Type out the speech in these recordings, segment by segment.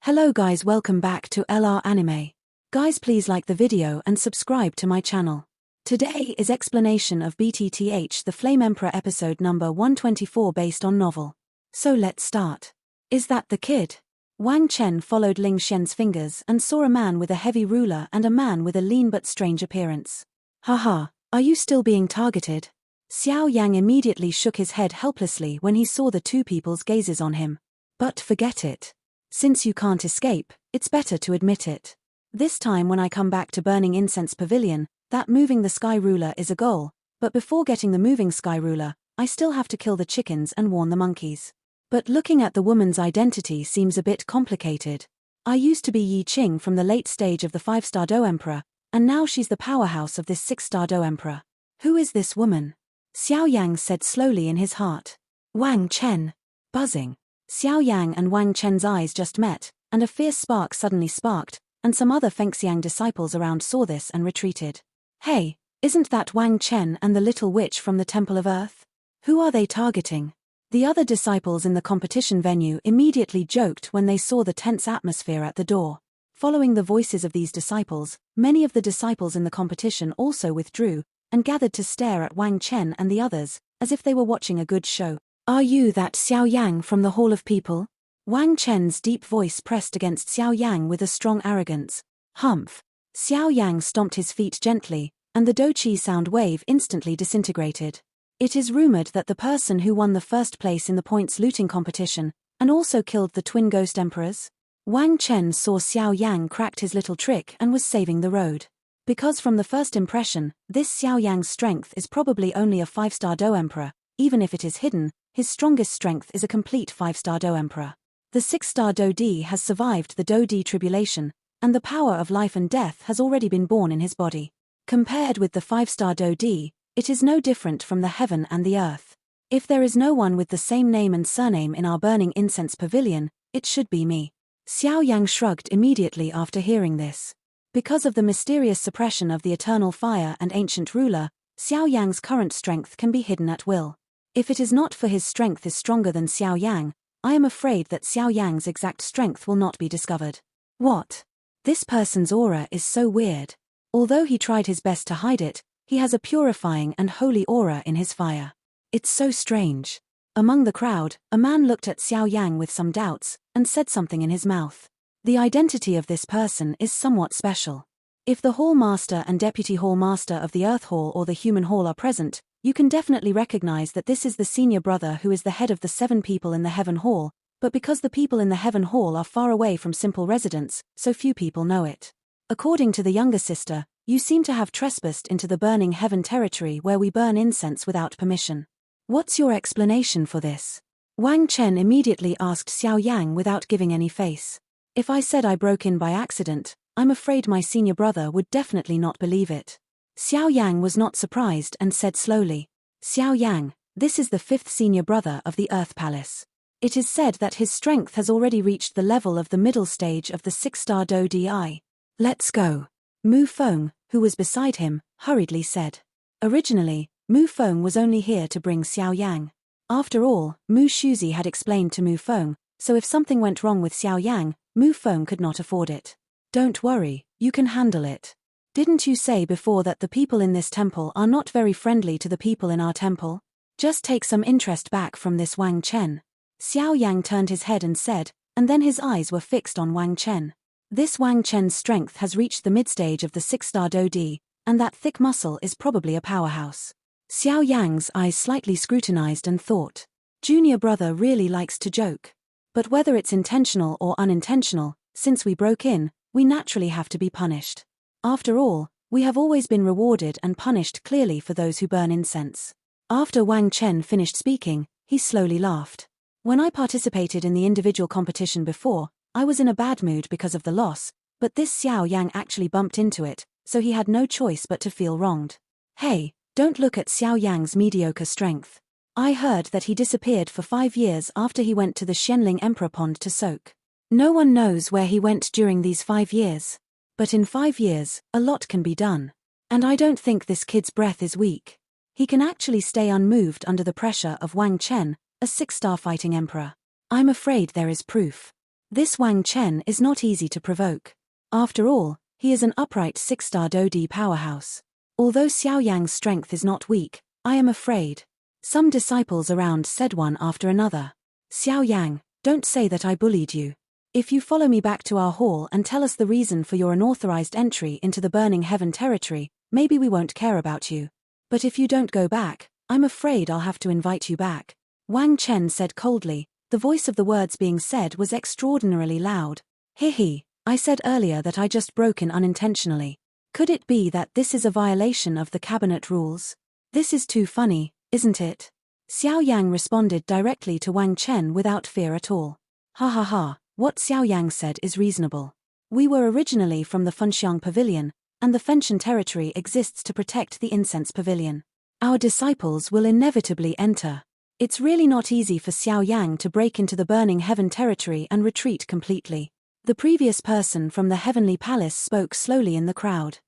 Hello guys, welcome back to LR Anime. Guys, please like the video and subscribe to my channel. Today is explanation of BTTH the Flame Emperor episode number 124 based on novel. So let's start. Is that the kid? Wang Chen followed Ling Shen's fingers and saw a man with a heavy ruler and a man with a lean but strange appearance. Haha, are you still being targeted? Xiao Yan immediately shook his head helplessly when he saw the two people's gazes on him. But forget it. Since you can't escape, it's better to admit it. This time when I come back to Burning Incense Pavilion, that moving the sky ruler is a goal, but before getting the moving sky ruler, I still have to kill the chickens and warn the monkeys. But looking at the woman's identity seems a bit complicated. I used to be Yi Qing from the late stage of the 5-star Do Emperor, and now she's the powerhouse of this 6-star Do Emperor. Who is this woman? Xiao Yang said slowly in his heart. Wang Chen. Buzzing. Xiao Yang and Wang Chen's eyes just met, and a fierce spark suddenly sparked, and some other Fengxiang disciples around saw this and retreated. Hey, isn't that Wang Chen and the little witch from the Temple of Earth? Who are they targeting? The other disciples in the competition venue immediately joked when they saw the tense atmosphere at the door. Following the voices of these disciples, many of the disciples in the competition also withdrew, and gathered to stare at Wang Chen and the others, as if they were watching a good show. Are you that Xiao Yang from the Hall of People? Wang Chen's deep voice pressed against Xiao Yang with a strong arrogance. Humph. Xiao Yang stomped his feet gently, and the Doqi sound wave instantly disintegrated. It is rumored that the person who won the first place in the points looting competition, and also killed the twin ghost emperors? Wang Chen saw Xiao Yang cracked his little trick and was saving the road. Because from the first impression, this Xiao Yang's strength is probably only a 5-star Do Emperor. Even if it is hidden, his strongest strength is a complete 5-star Do Emperor. The 6-star Do Di has survived the Do Di tribulation, and the power of life and death has already been born in his body. Compared with the 5-star Do Di, it is no different from the heaven and the earth. If there is no one with the same name and surname in our Burning Incense Pavilion, it should be me. Xiao Yang shrugged immediately after hearing this. Because of the mysterious suppression of the eternal fire and ancient ruler, Xiao Yang's current strength can be hidden at will. If it is not for his strength is stronger than Xiao Yang, I am afraid that Xiao Yang's exact strength will not be discovered. What? This person's aura is so weird. Although he tried his best to hide it, he has a purifying and holy aura in his fire. It's so strange. Among the crowd, a man looked at Xiao Yang with some doubts, and said something in his mouth. The identity of this person is somewhat special. If the Hall Master and Deputy Hall Master of the Earth Hall or the Human Hall are present, you can definitely recognize that this is the senior brother who is the head of the 7 people in the Heaven Hall, but because the people in the Heaven Hall are far away from simple residents, so few people know it. According to the younger sister, you seem to have trespassed into the burning heaven territory where we burn incense without permission. What's your explanation for this? Wang Chen immediately asked Xiao Yang without giving any face. If I said I broke in by accident, I'm afraid my senior brother would definitely not believe it. Xiao Yang was not surprised and said slowly, Xiao Yang, this is the 5th senior brother of the Earth Palace. It is said that his strength has already reached the level of the middle stage of the 6-star Do Di. Let's go. Mu Feng, who was beside him, hurriedly said. Originally, Mu Feng was only here to bring Xiao Yang. After all, Mu Shuzi had explained to Mu Feng, so if something went wrong with Xiao Yang, Mu Feng could not afford it. Don't worry, you can handle it. Didn't you say before that the people in this temple are not very friendly to the people in our temple? Just take some interest back from this Wang Chen. Xiao Yang turned his head and said, and then his eyes were fixed on Wang Chen. This Wang Chen's strength has reached the mid-stage of the 6-star Do Di, and that thick muscle is probably a powerhouse. Xiao Yang's eyes slightly scrutinized and thought, junior brother really likes to joke. But whether it's intentional or unintentional, since we broke in, we naturally have to be punished. After all, we have always been rewarded and punished clearly for those who burn incense. After Wang Chen finished speaking, he slowly laughed. When I participated in the individual competition before, I was in a bad mood because of the loss, but this Xiao Yang actually bumped into it, so he had no choice but to feel wronged. Hey, don't look at Xiao Yang's mediocre strength. I heard that he disappeared for 5 years after he went to the Xianling Emperor Pond to soak. No one knows where he went during these 5 years. But in 5 years, a lot can be done. And I don't think this kid's breath is weak. He can actually stay unmoved under the pressure of Wang Chen, a 6-star fighting emperor. I'm afraid there is proof. This Wang Chen is not easy to provoke. After all, he is an upright 6-star Dodi powerhouse. Although Xiao Yang's strength is not weak, I am afraid. Some disciples around said one after another. Xiao Yang, don't say that I bullied you. If you follow me back to our hall and tell us the reason for your unauthorized entry into the Burning Heaven territory, maybe we won't care about you. But if you don't go back, I'm afraid I'll have to invite you back. Wang Chen said coldly. The voice of the words being said was extraordinarily loud. I said earlier that I just broke in unintentionally. Could it be that this is a violation of the cabinet rules? This is too funny, isn't it? Xiao Yang responded directly to Wang Chen without fear at all. Ha ha ha, what Xiao Yang said is reasonable. We were originally from the Funxiang Pavilion, and the Fenshan territory exists to protect the Incense Pavilion. Our disciples will inevitably enter. It's really not easy for Xiao Yang to break into the Burning Heaven territory and retreat completely. The previous person from the Heavenly Palace spoke slowly in the crowd.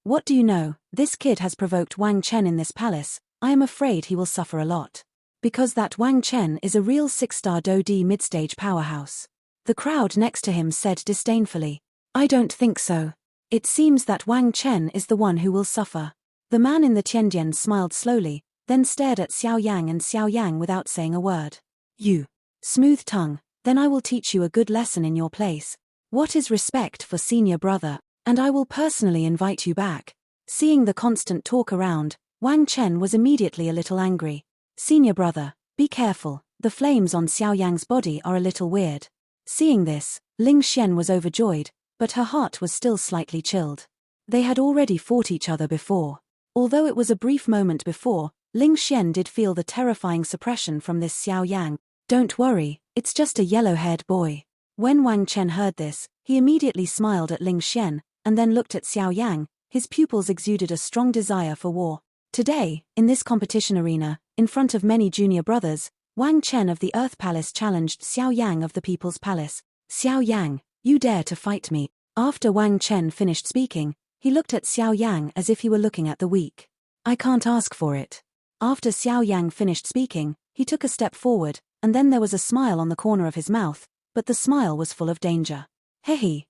What do you know? This kid has provoked Wang Chen in this palace. I am afraid he will suffer a lot. Because that Wang Chen is a real 6-star Dodi mid-stage powerhouse. The crowd next to him said disdainfully. I don't think so. It seems that Wang Chen is the one who will suffer. The man in the Tiandian smiled slowly, then stared at Xiao Yang and Xiao Yang without saying a word. You. Smooth tongue, then I will teach you a good lesson in your place. What is respect for senior brother, and I will personally invite you back. Seeing the constant talk around, Wang Chen was immediately a little angry. Senior brother, be careful, the flames on Xiao Yang's body are a little weird. Seeing this, Ling Xian was overjoyed, but her heart was still slightly chilled. They had already fought each other before. Although it was a brief moment before, Ling Xian did feel the terrifying suppression from this Xiao Yang. Don't worry, it's just a yellow-haired boy. When Wang Chen heard this, he immediately smiled at Ling Xian, and then looked at Xiao Yang. His pupils exuded a strong desire for war. Today, in this competition arena, in front of many junior brothers, Wang Chen of the Earth Palace challenged Xiao Yang of the People's Palace. Xiao Yang, you dare to fight me? After Wang Chen finished speaking, he looked at Xiao Yang as if he were looking at the weak. I can't ask for it. After Xiao Yang finished speaking, he took a step forward, and then there was a smile on the corner of his mouth, but the smile was full of danger.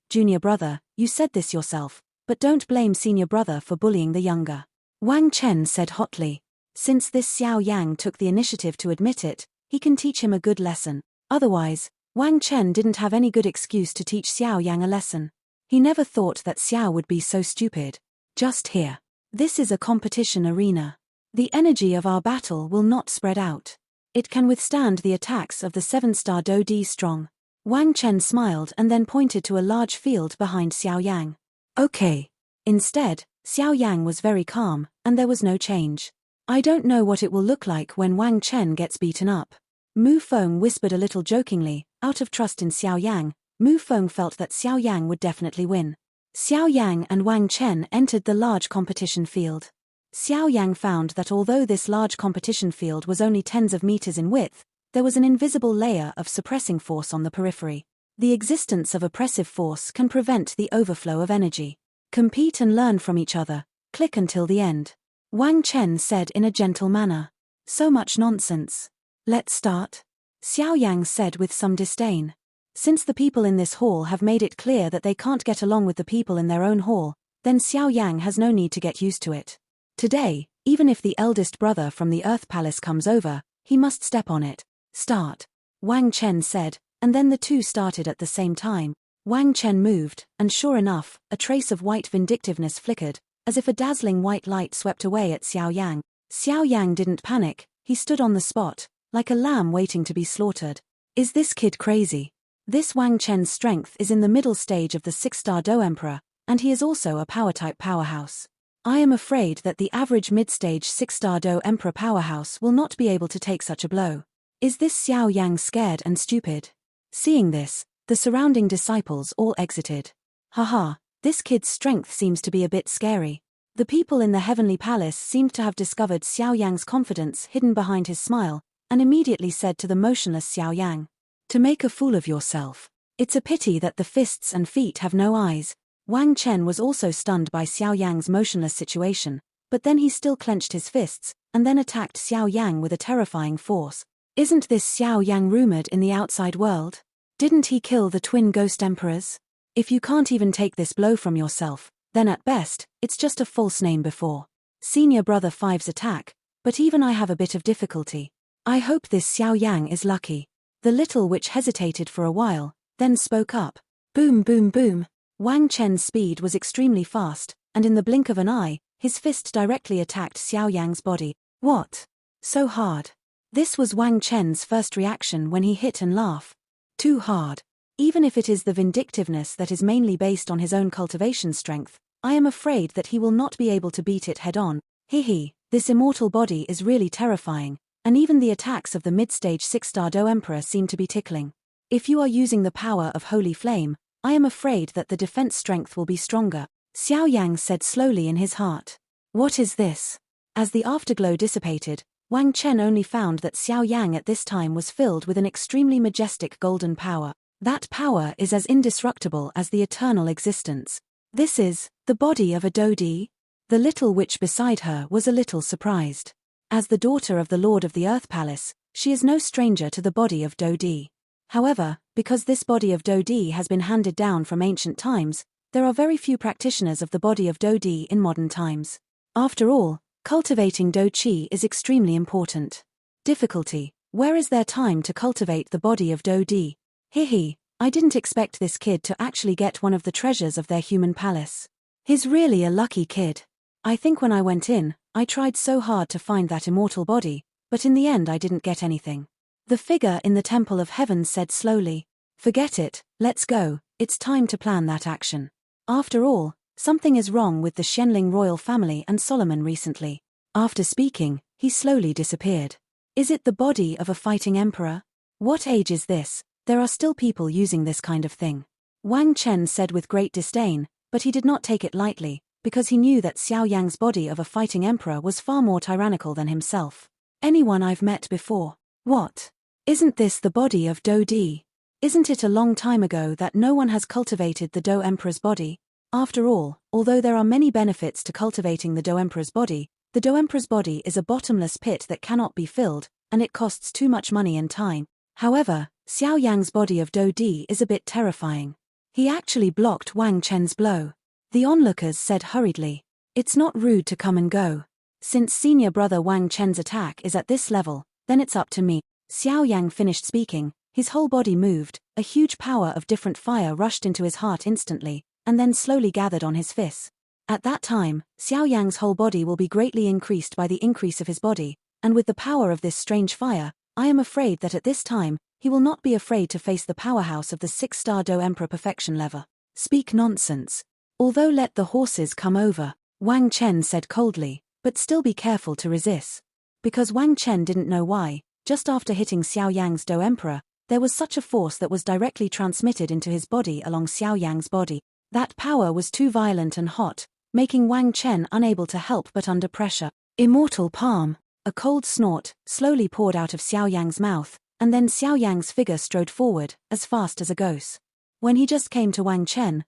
Junior brother, you said this yourself, but don't blame senior brother for bullying the younger. Wang Chen said hotly. Since this Xiao Yang took the initiative to admit it, he can teach him a good lesson. Otherwise, Wang Chen didn't have any good excuse to teach Xiao Yang a lesson. He never thought that Xiao would be so stupid. Just here. This is a competition arena. The energy of our battle will not spread out. It can withstand the attacks of the 7-star Dodi strong. Wang Chen smiled and then pointed to a large field behind Xiao Yang. Okay. Instead, Xiao Yang was very calm, and there was no change. I don't know what it will look like when Wang Chen gets beaten up. Mu Feng whispered a little jokingly. Out of trust in Xiao Yang, Mu Feng felt that Xiao Yang would definitely win. Xiao Yang and Wang Chen entered the large competition field. Xiao Yang found that although this large competition field was only tens of meters in width, there was an invisible layer of suppressing force on the periphery. The existence of oppressive force can prevent the overflow of energy. Compete and learn from each other. Click until the end. Wang Chen said in a gentle manner. So much nonsense. Let's start. Xiao Yang said with some disdain. Since the people in this hall have made it clear that they can't get along with the people in their own hall, then Xiao Yang has no need to get used to it. Today, even if the eldest brother from the Earth Palace comes over, he must step on it. Start. Wang Chen said, and then the two started at the same time. Wang Chen moved, and sure enough, a trace of white vindictiveness flickered, as if a dazzling white light swept away at Xiao Yang. Xiao Yang didn't panic, he stood on the spot, like a lamb waiting to be slaughtered. Is this kid crazy? This Wang Chen's strength is in the middle stage of the 6-star Do Emperor, and he is also a power-type powerhouse. I am afraid that the average mid-stage 6-star Do Emperor powerhouse will not be able to take such a blow. Is this Xiao Yang scared and stupid? Seeing this, the surrounding disciples all exited. Haha, this kid's strength seems to be a bit scary. The people in the Heavenly Palace seemed to have discovered Xiao Yang's confidence hidden behind his smile, and immediately said to the motionless Xiao Yang, to make a fool of yourself. It's a pity that the fists and feet have no eyes. Wang Chen was also stunned by Xiao Yang's motionless situation, but then he still clenched his fists, and then attacked Xiao Yang with a terrifying force. Isn't this Xiao Yang rumored in the outside world? Didn't he kill the twin ghost emperors? If you can't even take this blow from yourself, then at best, it's just a false name before Senior Brother 5's attack, but even I have a bit of difficulty. I hope this Xiao Yang is lucky. The little witch hesitated for a while, then spoke up. Boom boom boom. Wang Chen's speed was extremely fast, and in the blink of an eye, his fist directly attacked Xiao Yang's body. What? So hard. This was Wang Chen's first reaction when he hit and laughed. Too hard. Even if it is the vindictiveness that is mainly based on his own cultivation strength, I am afraid that he will not be able to beat it head-on. Hehe, this immortal body is really terrifying, and even the attacks of the mid-stage 6-star Do Emperor seem to be tickling. If you are using the power of Holy Flame, I am afraid that the defense strength will be stronger, Xiao Yang said slowly in his heart. What is this? As the afterglow dissipated, Wang Chen only found that Xiao Yang at this time was filled with an extremely majestic golden power. That power is as indestructible as the eternal existence. This is the body of a Dodi? The little witch beside her was a little surprised. As the daughter of the Lord of the Earth Palace, she is no stranger to the body of Dodi. However, because this body of Dodi has been handed down from ancient times, there are very few practitioners of the body of Dodi in modern times. After all, cultivating Do Chi is extremely important. Difficulty: where is there time to cultivate the body of Dodi? Hehe, I didn't expect this kid to actually get one of the treasures of their human palace. He's really a lucky kid. I think when I went in, I tried so hard to find that immortal body, but in the end I didn't get anything. The figure in the Temple of Heaven said slowly. Forget it, let's go, it's time to plan that action. After all, something is wrong with the Shenling royal family and Solomon recently. After speaking, he slowly disappeared. Is it the body of a fighting emperor? What age is this? There are still people using this kind of thing. Wang Chen said with great disdain, but he did not take it lightly, because he knew that Xiao Yang's body of a fighting emperor was far more tyrannical than himself. Anyone I've met before. What? Isn't this the body of Do Di? Isn't it a long time ago that no one has cultivated the Do Emperor's body? After all, although there are many benefits to cultivating the Do Emperor's body, the Do Emperor's body is a bottomless pit that cannot be filled, and it costs too much money and time. However, Xiao Yang's body of Do Di is a bit terrifying. He actually blocked Wang Chen's blow. The onlookers said hurriedly. It's not rude to come and go. Since senior brother Wang Chen's attack is at this level, then it's up to me. Xiao Yang finished speaking, his whole body moved, a huge power of different fire rushed into his heart instantly, and then slowly gathered on his fists. At that time, Xiao Yang's whole body will be greatly increased by the increase of his body, and with the power of this strange fire, I am afraid that at this time, he will not be afraid to face the powerhouse of the 6-star Do Emperor perfection level. Speak nonsense. Although let the horses come over, Wang Chen said coldly, but still be careful to resist. Because Wang Chen didn't know why, just after hitting Xiao Yang's Do Emperor, there was such a force that was directly transmitted into his body along Xiao Yang's body. That power was too violent and hot, making Wang Chen unable to help but under pressure. Immortal palm. A cold snort slowly poured out of Xiao Yang's mouth, and then Xiao Yang's figure strode forward, as fast as a ghost. When he just came to Wang Chen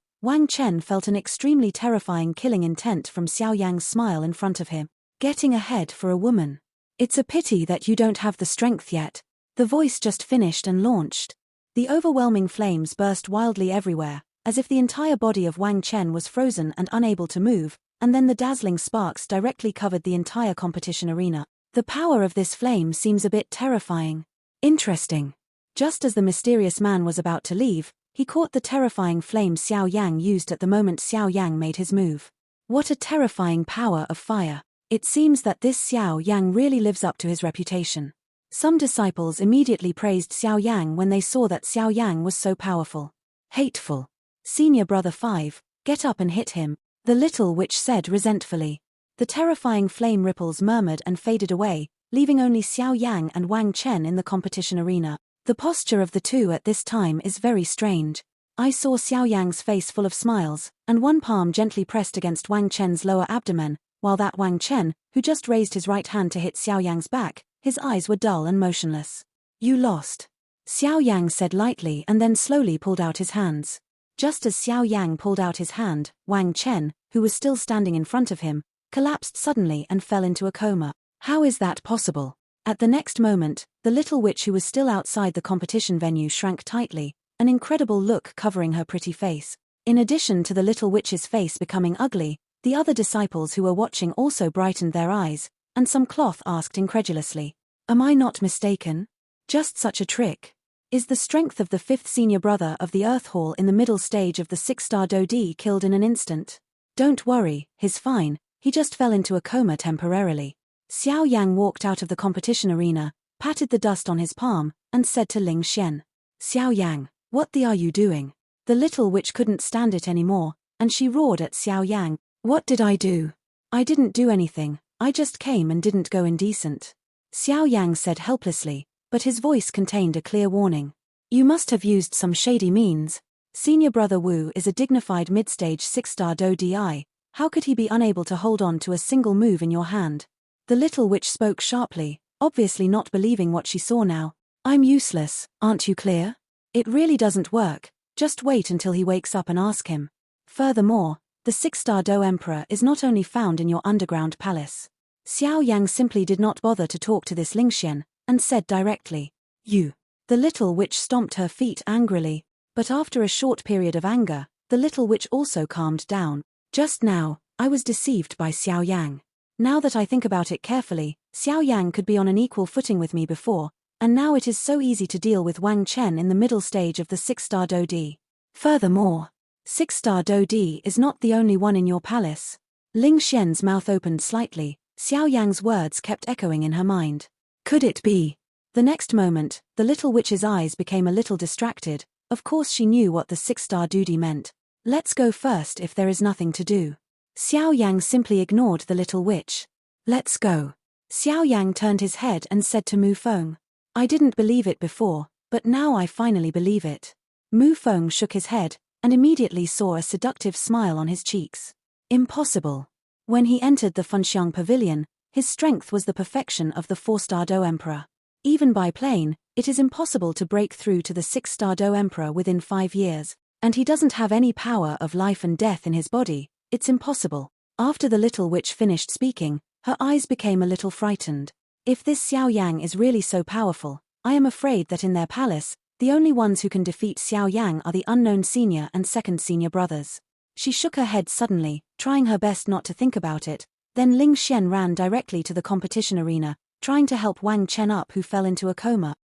felt an extremely terrifying killing intent from Xiao Yang's smile in front of him. Getting ahead for a woman. It's a pity that you don't have the strength yet. The voice just finished and launched. The overwhelming flames burst wildly everywhere, as if the entire body of Wang Chen was frozen and unable to move, and then the dazzling sparks directly covered the entire competition arena. The power of this flame seems a bit terrifying. Interesting. Just as the mysterious man was about to leave, he caught the terrifying flame Xiao Yang used at the moment Xiao Yang made his move. What a terrifying power of fire. It seems that this Xiao Yang really lives up to his reputation. Some disciples immediately praised Xiao Yang when they saw that Xiao Yang was so powerful. Hateful. Senior brother 5, get up and hit him, the little witch said resentfully. The terrifying flame ripples murmured and faded away, leaving only Xiao Yang and Wang Chen in the competition arena. The posture of the two at this time is very strange. I saw Xiao Yang's face full of smiles, and one palm gently pressed against Wang Chen's lower abdomen, while that Wang Chen, who just raised his right hand to hit Xiao Yang's back, his eyes were dull and motionless. You lost. Xiao Yang said lightly and then slowly pulled out his hands. Just as Xiao Yang pulled out his hand, Wang Chen, who was still standing in front of him, collapsed suddenly and fell into a coma. How is that possible? At the next moment, the little witch who was still outside the competition venue shrank tightly, an incredible look covering her pretty face. In addition to the little witch's face becoming ugly, the other disciples who were watching also brightened their eyes, and some cloth asked incredulously, "Am I not mistaken? Just such a trick. Is the strength of the fifth senior brother of the Earth Hall in the middle stage of the 6-star Dodi killed in an instant? Don't worry, he's fine, he just fell into a coma temporarily." Xiao Yang walked out of the competition arena, patted the dust on his palm, and said to Ling Xian, "Xiao Yang, what the are you doing?" The little witch couldn't stand it anymore, and she roared at Xiao Yang, "What did I do? I didn't do anything, I just came and didn't go indecent." Xiao Yang said helplessly, but his voice contained a clear warning. "You must have used some shady means. Senior Brother Wu is a dignified mid-stage 6-star Dodi. How could he be unable to hold on to a single move in your hand?" The little witch spoke sharply, obviously not believing what she saw now. "I'm useless, aren't you clear? It really doesn't work, just wait until he wakes up and ask him. Furthermore, the 6-star Do Emperor is not only found in your underground palace." Xiao Yang simply did not bother to talk to this Ling Xian, and said directly, "You." The little witch stomped her feet angrily, but after a short period of anger, the little witch also calmed down. "Just now, I was deceived by Xiao Yang. Now that I think about it carefully, Xiao Yang could be on an equal footing with me before, and now it is so easy to deal with Wang Chen in the middle stage of the 6-star Dodi. Furthermore, 6-star Dodi is not the only one in your palace." Ling Xian's mouth opened slightly, Xiao Yang's words kept echoing in her mind. Could it be? The next moment, the little witch's eyes became a little distracted. Of course she knew what the 6-star Dodi meant. "Let's go first if there is nothing to do." Xiao Yang simply ignored the little witch. "Let's go." Xiao Yang turned his head and said to Mu Feng, "I didn't believe it before, but now I finally believe it." Mu Feng shook his head, and immediately saw a seductive smile on his cheeks. Impossible. When he entered the Funxiang Pavilion, his strength was the perfection of the 4-star Do Emperor. Even by plane, it is impossible to break through to the 6-star Do Emperor within 5 years, and he doesn't have any power of life and death in his body. It's impossible. After the little witch finished speaking, her eyes became a little frightened. If this Xiao Yang is really so powerful, I am afraid that in their palace, the only ones who can defeat Xiao Yang are the unknown senior and second senior brothers. She shook her head suddenly, trying her best not to think about it. Then Ling Xian ran directly to the competition arena, trying to help Wang Chen up, who fell into a coma.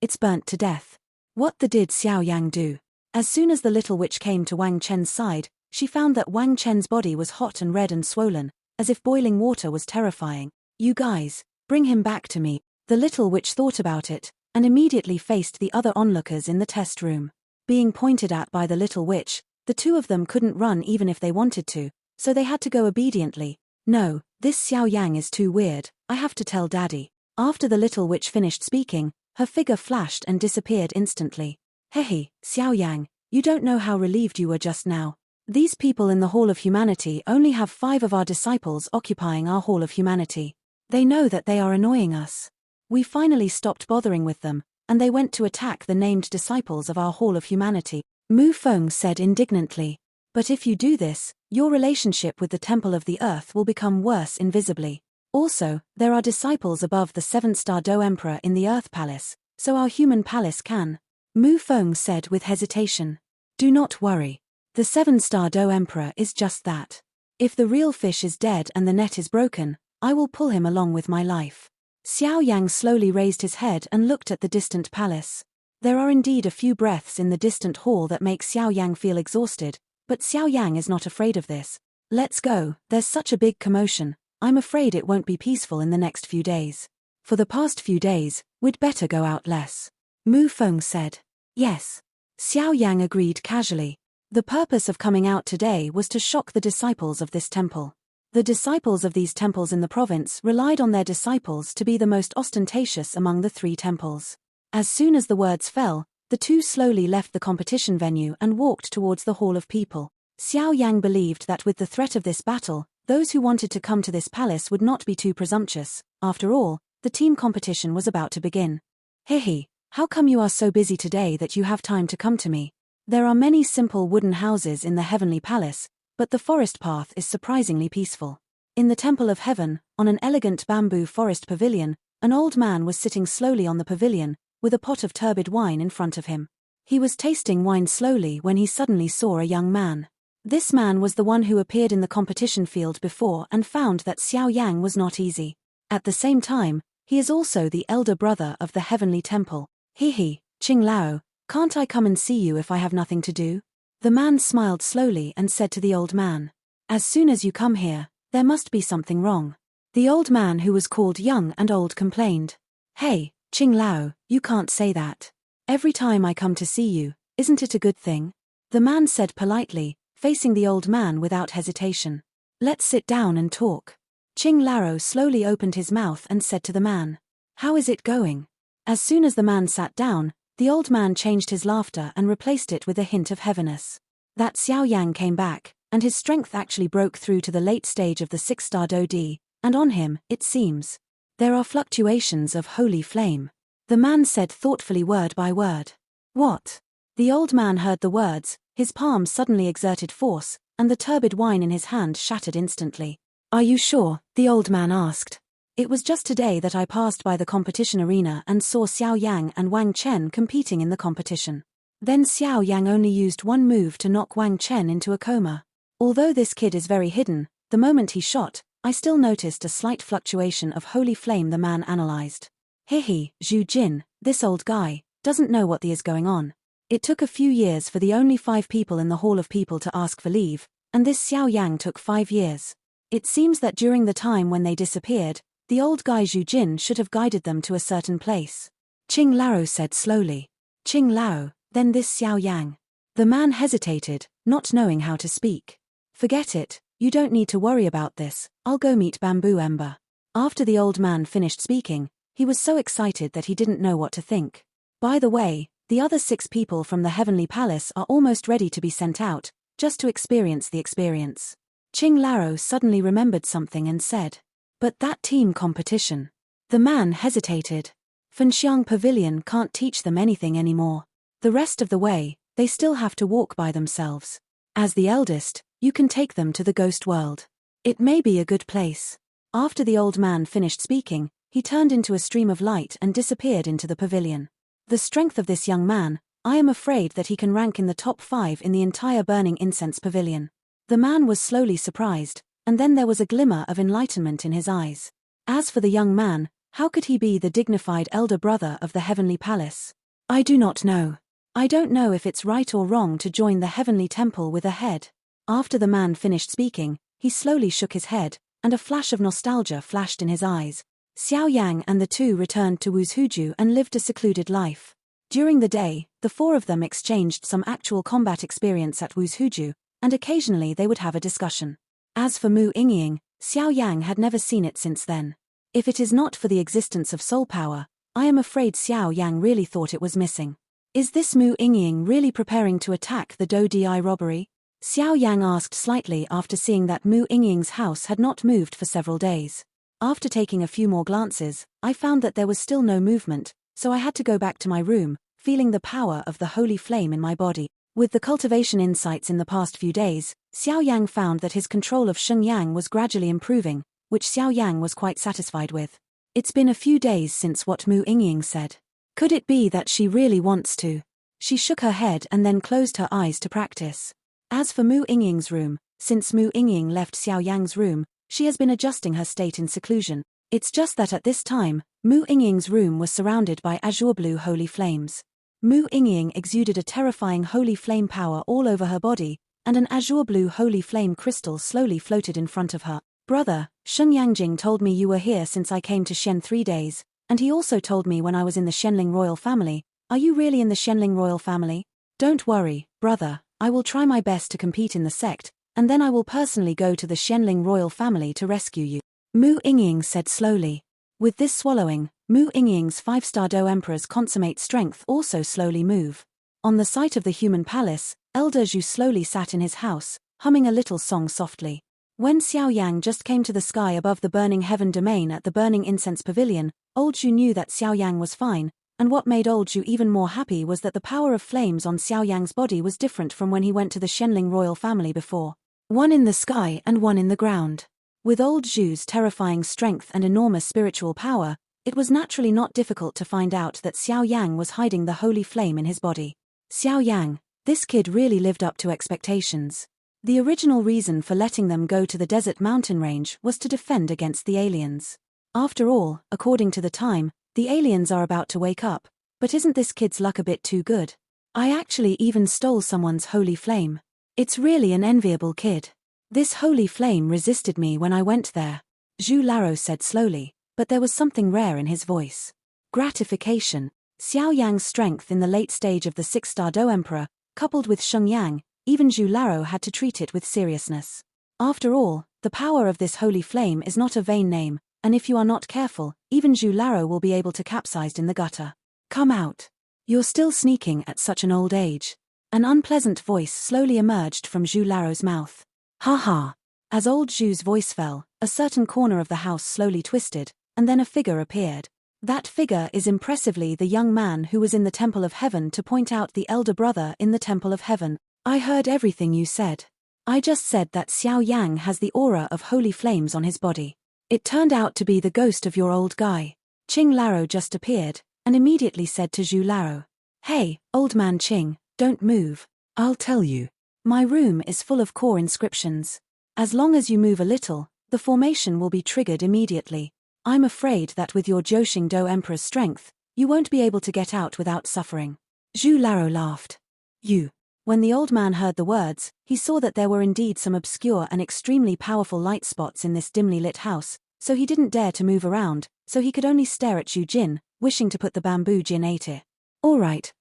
It's burnt to death. What did Xiao Yang do? As soon as the little witch came to Wang Chen's side, she found that Wang Chen's body was hot and red and swollen, as if boiling water was terrifying. "You guys, bring him back to me." The little witch thought about it, and immediately faced the other onlookers in the test room. Being pointed at by the little witch, the two of them couldn't run even if they wanted to, so they had to go obediently. "No, this Xiao Yang is too weird, I have to tell Daddy." After the little witch finished speaking, her figure flashed and disappeared instantly. "Hey, Xiao Yang, you don't know how relieved you were just now. These people in the Hall of Humanity only have 5 of our disciples occupying our Hall of Humanity. They know that they are annoying us. We finally stopped bothering with them, and they went to attack the named disciples of our Hall of Humanity." Mu Feng said indignantly. "But if you do this, your relationship with the Temple of the Earth will become worse invisibly. Also, there are disciples above the 7-star Do Emperor in the Earth Palace, so our human palace can." Mu Feng said with hesitation. "Do not worry. The 7-star Do Emperor is just that. If the real fish is dead and the net is broken, I will pull him along with my life." Xiao Yang slowly raised his head and looked at the distant palace. There are indeed a few breaths in the distant hall that make Xiao Yang feel exhausted, but Xiao Yang is not afraid of this. "Let's go, there's such a big commotion. I'm afraid it won't be peaceful in the next few days. For the past few days, we'd better go out less." Mu Feng said. "Yes." Xiao Yang agreed casually. The purpose of coming out today was to shock the disciples of this temple. The disciples of these temples in the province relied on their disciples to be the most ostentatious among the 3 temples. As soon as the words fell, the two slowly left the competition venue and walked towards the Hall of People. Xiao Yang believed that with the threat of this battle, those who wanted to come to this palace would not be too presumptuous. After all, the team competition was about to begin. "Hehe, how come you are so busy today that you have time to come to me? There are many simple wooden houses in the Heavenly Palace, but the forest path is surprisingly peaceful." In the Temple of Heaven, on an elegant bamboo forest pavilion, an old man was sitting slowly on the pavilion, with a pot of turbid wine in front of him. He was tasting wine slowly when he suddenly saw a young man. This man was the one who appeared in the competition field before and found that Xiao Yang was not easy. At the same time, he is also the elder brother of the heavenly temple. He, Qing Lao, can't I come and see you if I have nothing to do? The man smiled slowly and said to the old man, as soon as you come here, there must be something wrong. The old man who was called young and old complained. Hey, Qing Lao, you can't say that. Every time I come to see you, isn't it a good thing? The man said politely, facing the old man without hesitation. Let's sit down and talk. Qing Lao slowly opened his mouth and said to the man, how is it going? As soon as the man sat down, the old man changed his laughter and replaced it with a hint of heaviness. That Xiao Yang came back, and his strength actually broke through to the late stage of the 6-star Dodi, and on him, it seems, there are fluctuations of holy flame. The man said thoughtfully word by word. What? The old man heard the words, his palms suddenly exerted force, and the turbid wine in his hand shattered instantly. Are you sure? The old man asked. It was just today that I passed by the competition arena and saw Xiao Yang and Wang Chen competing in the competition. Then Xiao Yang only used one move to knock Wang Chen into a coma. Although this kid is very hidden, the moment he shot, I still noticed a slight fluctuation of holy flame, the man analyzed. Zhu Jin, this old guy, doesn't know what is going on. It took a few years for the only 5 people in the Hall of People to ask for leave, and this Xiao Yang took 5 years. It seems that during the time when they disappeared, the old guy Zhu Jin should have guided them to a certain place. Qing Lao said slowly. Qing Lao, then this Xiao Yang. The man hesitated, not knowing how to speak. Forget it, you don't need to worry about this, I'll go meet Bamboo Ember. After the old man finished speaking, he was so excited that he didn't know what to think. By the way, the other 6 people from the Heavenly Palace are almost ready to be sent out, just to experience the experience. Qing Lao suddenly remembered something and said, but that team competition. The man hesitated. Fenxiang Pavilion can't teach them anything anymore. The rest of the way, they still have to walk by themselves. As the eldest, you can take them to the ghost world. It may be a good place. After the old man finished speaking, he turned into a stream of light and disappeared into the pavilion. The strength of this young man, I am afraid that he can rank in the top 5 in the entire burning incense pavilion. The man was slowly surprised, and then there was a glimmer of enlightenment in his eyes. As for the young man, how could he be the dignified elder brother of the Heavenly Palace? I do not know. I don't know if it's right or wrong to join the Heavenly Temple with a head. After the man finished speaking, he slowly shook his head, and a flash of nostalgia flashed in his eyes. Xiao Yang and the 2 returned to Wuzhuju and lived a secluded life. During the day, the 4 of them exchanged some actual combat experience at Wuzhuju, and occasionally they would have a discussion. As for Mu Yingying, Xiao Yang had never seen it since then. If it is not for the existence of soul power, I am afraid Xiao Yang really thought it was missing. Is this Mu Yingying really preparing to attack the Dodi robbery? Xiao Yang asked slightly after seeing that Mu Yingying's house had not moved for several days. After taking a few more glances, I found that there was still no movement, so I had to go back to my room, feeling the power of the holy flame in my body. With the cultivation insights in the past few days, Xiao Yang found that his control of Sheng Yang was gradually improving, which Xiao Yang was quite satisfied with. It's been a few days since what Mu Yingying said. Could it be that she really wants to? She shook her head and then closed her eyes to practice. As for Mu Yingying's room, since Mu Yingying left Xiao Yang's room, she has been adjusting her state in seclusion. It's just that at this time, Mu Yingying's room was surrounded by azure blue holy flames. Mu Yingying exuded a terrifying holy flame power all over her body, and an azure blue holy flame crystal slowly floated in front of her. Brother, Sheng Yangjing told me you were here since I came to Shen 3 days, and he also told me when I was in the Shenling royal family. Are you really in the Shenling royal family? Don't worry, brother, I will try my best to compete in the sect, and then I will personally go to the Shenling royal family to rescue you. Mu Yingying said slowly. With this swallowing, Mu Yingying's 5-star Do Emperor's consummate strength also slowly move. On the site of the human palace, Elder Zhu slowly sat in his house, humming a little song softly. When Xiao Yang just came to the sky above the burning heaven domain at the burning incense pavilion, old Zhu knew that Xiao Yang was fine, and what made old Zhu even more happy was that the power of flames on Xiao Yang's body was different from when he went to the Shenling royal family before. One in the sky and one in the ground. With old Zhu's terrifying strength and enormous spiritual power, it was naturally not difficult to find out that Xiao Yang was hiding the holy flame in his body. Xiao Yang, this kid really lived up to expectations. The original reason for letting them go to the desert mountain range was to defend against the aliens. After all, according to the time, the aliens are about to wake up, but isn't this kid's luck a bit too good? I actually even stole someone's holy flame. It's really an enviable kid. This holy flame resisted me when I went there, Zhu Laro said slowly, but there was something rare in his voice. Gratification. Xiao Yang's strength in the late stage of the 6-star Do Emperor, coupled with Sheng Yang, even Zhu Laro had to treat it with seriousness. After all, the power of this holy flame is not a vain name, and if you are not careful, even Zhu Laro will be able to capsize in the gutter. Come out. You're still sneaking at such an old age. An unpleasant voice slowly emerged from Zhu Laro's mouth. Ha ha. As old Zhu's voice fell, a certain corner of the house slowly twisted, and then a figure appeared. That figure is impressively the young man who was in the Temple of Heaven to point out the elder brother in the Temple of Heaven. I heard everything you said. I just said that Xiao Yang has the aura of holy flames on his body. It turned out to be the ghost of your old guy. Qing Laro just appeared, and immediately said to Zhu Laro, "Hey, old man Qing, don't move. I'll tell you. My room is full of core inscriptions. As long as you move a little, the formation will be triggered immediately. I'm afraid that with your Joshing Do Emperor's strength, you won't be able to get out without suffering." Zhu Laro laughed. You. When the old man heard the words, he saw that there were indeed some obscure and extremely powerful light spots in this dimly lit house, so he didn't dare to move around, so he could only stare at Zhu Jin, wishing to put the bamboo Jin ate it. All right.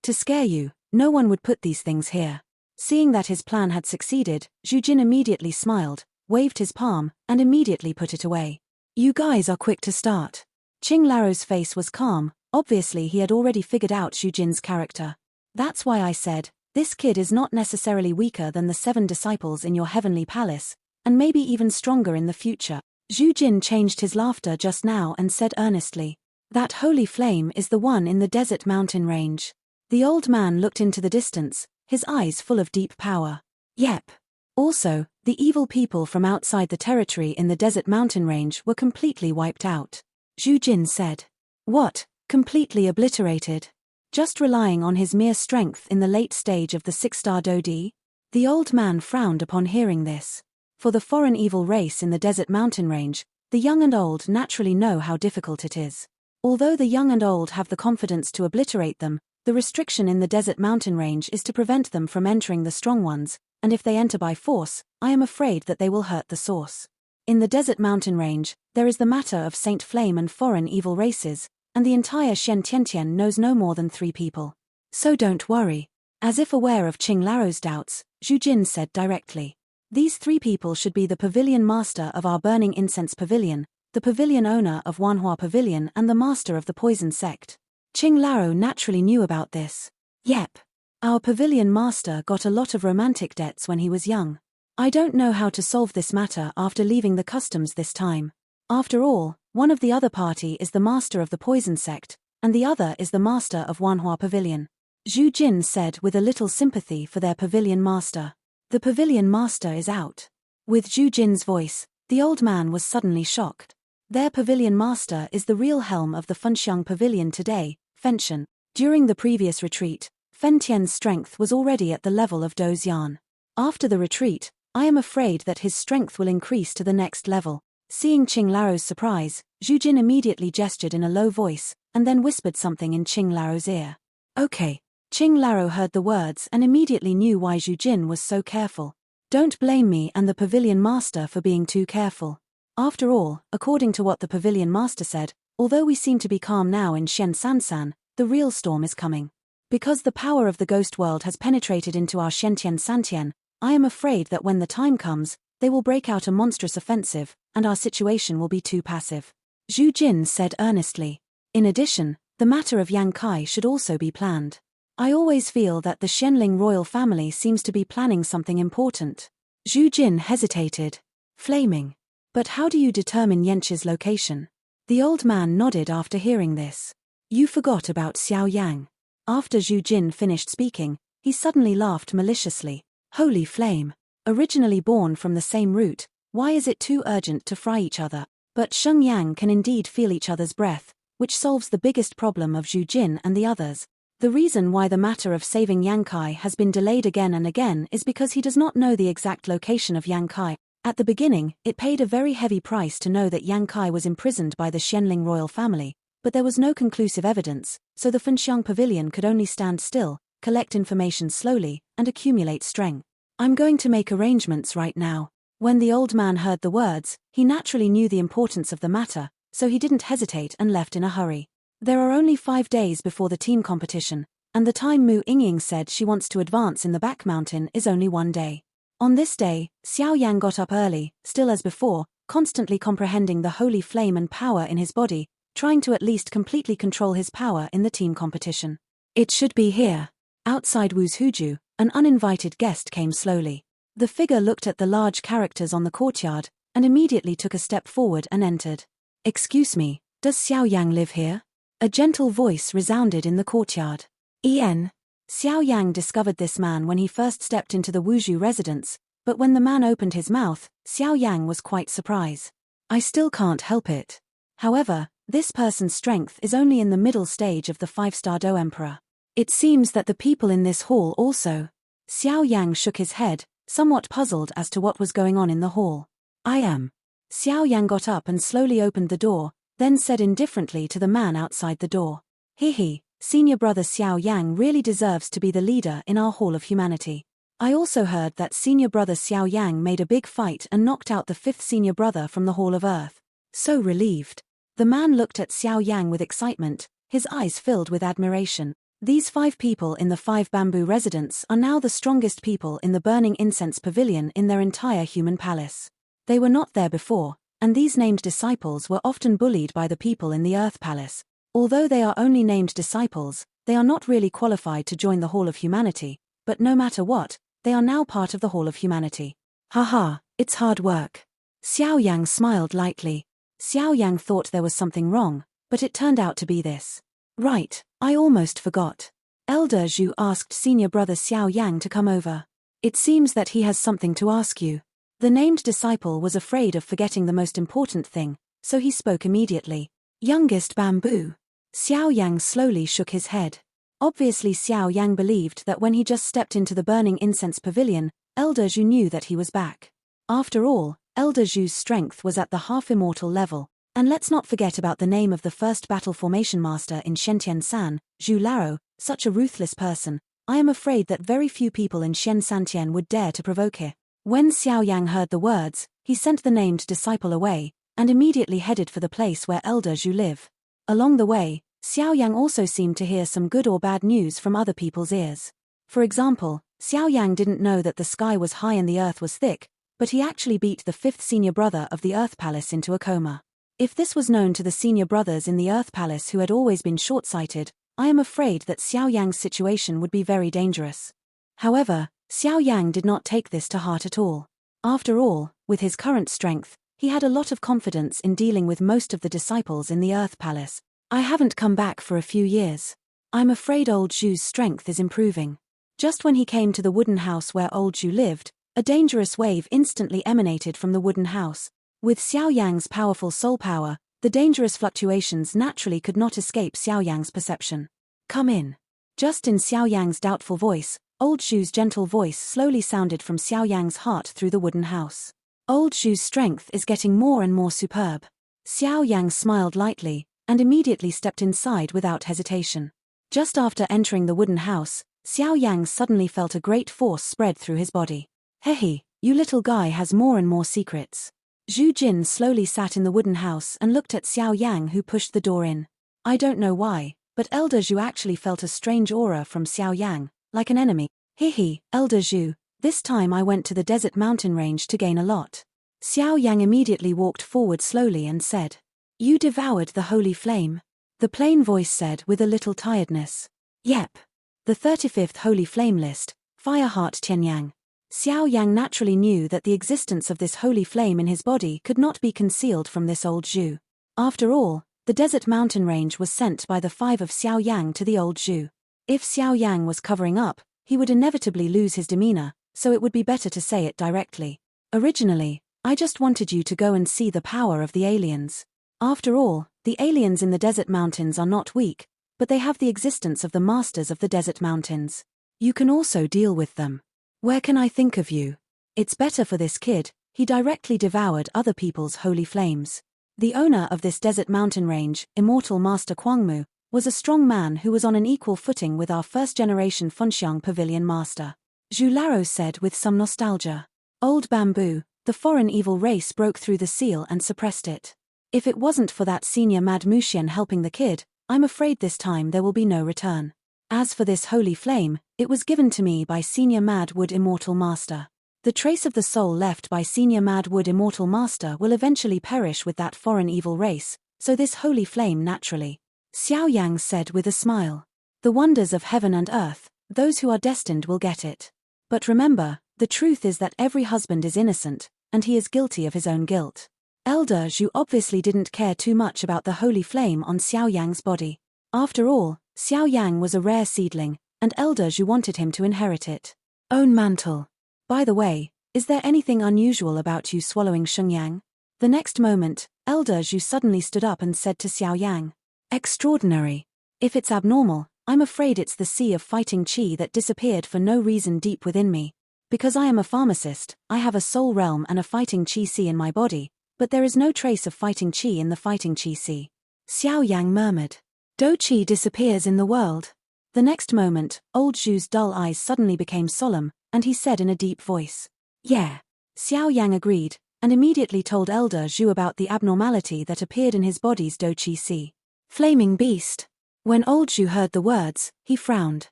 To scare you, no one would put these things here. Seeing that his plan had succeeded, Zhu Jin immediately smiled, waved his palm, and immediately put it away. You guys are quick to start. Qing Laro's face was calm, obviously he had already figured out Zhu Jin's character. That's why I said, this kid is not necessarily weaker than the 7 disciples in your heavenly palace, and maybe even stronger in the future. Zhu Jin changed his laughter just now and said earnestly, that holy flame is the one in the desert mountain range. The old man looked into the distance, his eyes full of deep power. Yep. Also, the evil people from outside the territory in the desert mountain range were completely wiped out. Zhu Jin said. What? Completely obliterated? Just relying on his mere strength in the late stage of the 6-star Dodi? The old man frowned upon hearing this. For the foreign evil race in the desert mountain range, the young and old naturally know how difficult it is. Although the young and old have the confidence to obliterate them, the restriction in the desert mountain range is to prevent them from entering the strong ones, and if they enter by force, I am afraid that they will hurt the source. In the desert mountain range, there is the matter of Saint Flame and foreign evil races, and the entire Shen Tiantian knows no more than 3 people. So don't worry. As if aware of Qing Laro's doubts, Zhu Jin said directly. These 3 people should be the pavilion master of our burning incense pavilion, the pavilion owner of Wanhua Pavilion and the master of the poison sect. Qing Laro naturally knew about this. Yep. Our pavilion master got a lot of romantic debts when he was young. I don't know how to solve this matter after leaving the customs this time. After all, one of the other party is the master of the poison sect, and the other is the master of Wanhua Pavilion. Zhu Jin said with a little sympathy for their pavilion master. The pavilion master is out. With Zhu Jin's voice, the old man was suddenly shocked. Their pavilion master is the real helm of the Fenxiang Pavilion today, Fenshen. During the previous retreat, Fen Tian's strength was already at the level of Do Xian. After the retreat, I am afraid that his strength will increase to the next level. Seeing Qing Laro's surprise, Zhu Jin immediately gestured in a low voice, and then whispered something in Qing Laro's ear. Okay. Qing Laro heard the words and immediately knew why Zhu Jin was so careful. Don't blame me and the pavilion master for being too careful. After all, according to what the pavilion master said, although we seem to be calm now in Shen Sansan, the real storm is coming. Because the power of the ghost world has penetrated into our Shentian Santian, I am afraid that when the time comes, they will break out a monstrous offensive, and our situation will be too passive. Zhu Jin said earnestly. In addition, the matter of Yang Kai should also be planned. I always feel that the Shenling royal family seems to be planning something important. Zhu Jin hesitated. Flaming. But how do you determine Yenchi's location? The old man nodded after hearing this. You forgot about Xiao Yang. After Zhu Jin finished speaking, he suddenly laughed maliciously. Holy flame. Originally born from the same root, why is it too urgent to fry each other? But Sheng Yang can indeed feel each other's breath, which solves the biggest problem of Zhu Jin and the others. The reason why the matter of saving Yang Kai has been delayed again and again is because he does not know the exact location of Yang Kai. At the beginning, it paid a very heavy price to know that Yang Kai was imprisoned by the Xianling royal family, but there was no conclusive evidence, so the Fenxiang Pavilion could only stand still, collect information slowly, and accumulate strength. I'm going to make arrangements right now. When the old man heard the words, he naturally knew the importance of the matter, so he didn't hesitate and left in a hurry. There are only 5 days before the team competition, and the time Mu Yingying said she wants to advance in the back mountain is only 1 day. On this day, Xiao Yang got up early, still as before, constantly comprehending the holy flame and power in his body, trying to at least completely control his power in the team competition. It should be here. Outside Wu's Huju, an uninvited guest came slowly. The figure looked at the large characters on the courtyard, and immediately took a step forward and entered. Excuse me, does Xiao Yang live here? A gentle voice resounded in the courtyard. En. Xiao Yang discovered this man when he first stepped into the Wuzhu residence, but when the man opened his mouth, Xiao Yang was quite surprised. I still can't help it. However, this person's strength is only in the middle stage of the 5-star Do Emperor. It seems that the people in this hall also. Xiao Yang shook his head, somewhat puzzled as to what was going on in the hall. I am. Xiao Yang got up and slowly opened the door, then said indifferently to the man outside the door. He, senior brother Xiao Yang really deserves to be the leader in our Hall of Humanity. I also heard that senior brother Xiao Yang made a big fight and knocked out the 5th senior brother from the Hall of Earth. So relieved. The man looked at Xiao Yang with excitement, his eyes filled with admiration. These 5 people in the 5 bamboo residence are now the strongest people in the Burning Incense Pavilion in their entire human palace. They were not there before, and these named disciples were often bullied by the people in the Earth Palace. Although they are only named disciples, they are not really qualified to join the Hall of Humanity, but no matter what, they are now part of the Hall of Humanity. Haha, it's hard work. Xiao Yang smiled lightly. Xiao Yang thought there was something wrong, but it turned out to be this. Right, I almost forgot. Elder Zhu asked senior brother Xiao Yang to come over. It seems that he has something to ask you. The named disciple was afraid of forgetting the most important thing, so he spoke immediately. Youngest bamboo. Xiao Yang slowly shook his head. Obviously Xiao Yang believed that when he just stepped into the Burning Incense Pavilion, Elder Zhu knew that he was back. After all, Elder Zhu's strength was at the half-immortal level, and let's not forget about the name of the first battle formation master in Shentian-san, Zhu Lao, such a ruthless person. I am afraid that very few people in Shen-Santian would dare to provoke him. When Xiao Yang heard the words, he sent the named disciple away, and immediately headed for the place where Elder Zhu lived. Along the way, Xiao Yang also seemed to hear some good or bad news from other people's ears. For example, Xiao Yang didn't know that the sky was high and the earth was thick, but he actually beat the 5th senior brother of the Earth Palace into a coma. If this was known to the senior brothers in the Earth Palace who had always been short-sighted, I am afraid that Xiao Yang's situation would be very dangerous. However, Xiao Yang did not take this to heart at all. After all, with his current strength, he had a lot of confidence in dealing with most of the disciples in the Earth Palace. I haven't come back for a few years. I'm afraid old Zhu's strength is improving. Just when he came to the wooden house where old Zhu lived, a dangerous wave instantly emanated from the wooden house. With Xiao Yang's powerful soul power, the dangerous fluctuations naturally could not escape Xiao Yang's perception. Come in. Just in Xiao Yang's doubtful voice, old Zhu's gentle voice slowly sounded from Xiao Yang's heart through the wooden house. Old Zhu's strength is getting more and more superb. Xiao Yang smiled lightly, and immediately stepped inside without hesitation. Just after entering the wooden house, Xiao Yang suddenly felt a great force spread through his body. Hehe, you little guy has more and more secrets. Zhu Jin slowly sat in the wooden house and looked at Xiao Yang, who pushed the door in. I don't know why, but Elder Zhu actually felt a strange aura from Xiao Yang, like an enemy. Hehe, Elder Zhu, this time I went to the desert mountain range to gain a lot. Xiao Yang immediately walked forward slowly and said, You devoured the holy flame? The plain voice said with a little tiredness. Yep. The 35th holy flame list, Fireheart Tianyang. Xiao Yang naturally knew that the existence of this holy flame in his body could not be concealed from this old Zhu. After all, the desert mountain range was sent by the 5 of Xiao Yang to the old Zhu. If Xiao Yang was covering up, he would inevitably lose his demeanor, so it would be better to say it directly. Originally, I just wanted you to go and see the power of the aliens. After all, the aliens in the desert mountains are not weak, but they have the existence of the masters of the desert mountains. You can also deal with them. Where can I think of you? It's better for this kid, he directly devoured other people's holy flames. The owner of this desert mountain range, Immortal Master Kwangmu, was a strong man who was on an equal footing with our first-generation Funxiang Pavilion Master. Zhu Laro said with some nostalgia. Old bamboo, the foreign evil race broke through the seal and suppressed it. If it wasn't for that senior Mad Muxian helping the kid, I'm afraid this time there will be no return. As for this holy flame, it was given to me by Senior Mad Wood Immortal Master. The trace of the soul left by Senior Mad Wood Immortal Master will eventually perish with that foreign evil race, so this holy flame naturally. Xiao Yang said with a smile. The wonders of heaven and earth, those who are destined will get it. But remember, the truth is that every husband is innocent, and he is guilty of his own guilt. Elder Zhu obviously didn't care too much about the holy flame on Xiao Yang's body. After all, Xiao Yang was a rare seedling, and Elder Zhu wanted him to inherit it. Own mantle. By the way, is there anything unusual about you swallowing Shenyang? The next moment, Elder Zhu suddenly stood up and said to Xiao Yang. Extraordinary. If it's abnormal, I'm afraid it's the sea of fighting qi that disappeared for no reason deep within me. Because I am a pharmacist, I have a soul realm and a fighting qi sea in my body, but there is no trace of fighting qi in the fighting qi sea. Xiao Yang murmured. Do qi disappears in the world. The next moment, old Zhu's dull eyes suddenly became solemn, and he said in a deep voice. Yeah. Xiao Yang agreed, and immediately told Elder Zhu about the abnormality that appeared in his body's do qi sea. Flaming beast. When old Zhu heard the words, he frowned.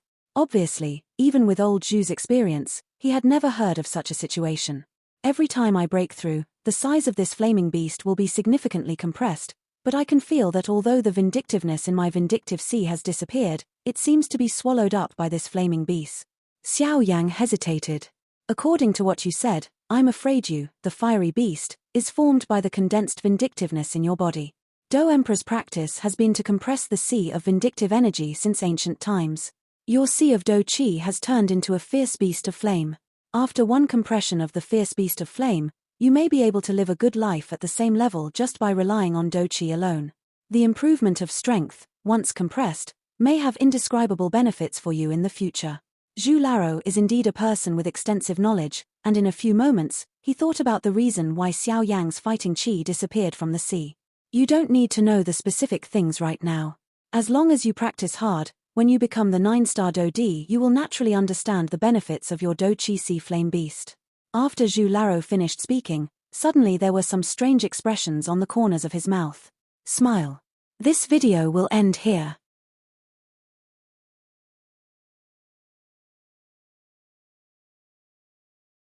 Obviously, even with old Zhu's experience, he had never heard of such a situation. Every time I break through, the size of this flaming beast will be significantly compressed, but I can feel that although the vindictiveness in my vindictive sea has disappeared, it seems to be swallowed up by this flaming beast. Xiao Yang hesitated. According to what you said, I'm afraid you, the fiery beast, is formed by the condensed vindictiveness in your body. Do Emperor's practice has been to compress the sea of vindictive energy since ancient times. Your sea of Do Qi has turned into a fierce beast of flame. After one compression of the fierce beast of flame, you may be able to live a good life at the same level just by relying on Do Qi alone. The improvement of strength, once compressed, may have indescribable benefits for you in the future. Zhu Laro is indeed a person with extensive knowledge, and in a few moments, he thought about the reason why Xiao Yang's fighting qi disappeared from the sea. You don't need to know the specific things right now. As long as you practice hard, when you become the 9-star Do Di, you will naturally understand the benefits of your Do Qi Sea Flame Beast. After Zhu Laro finished speaking, suddenly there were some strange expressions on the corners of his mouth. Smile. This video will end here.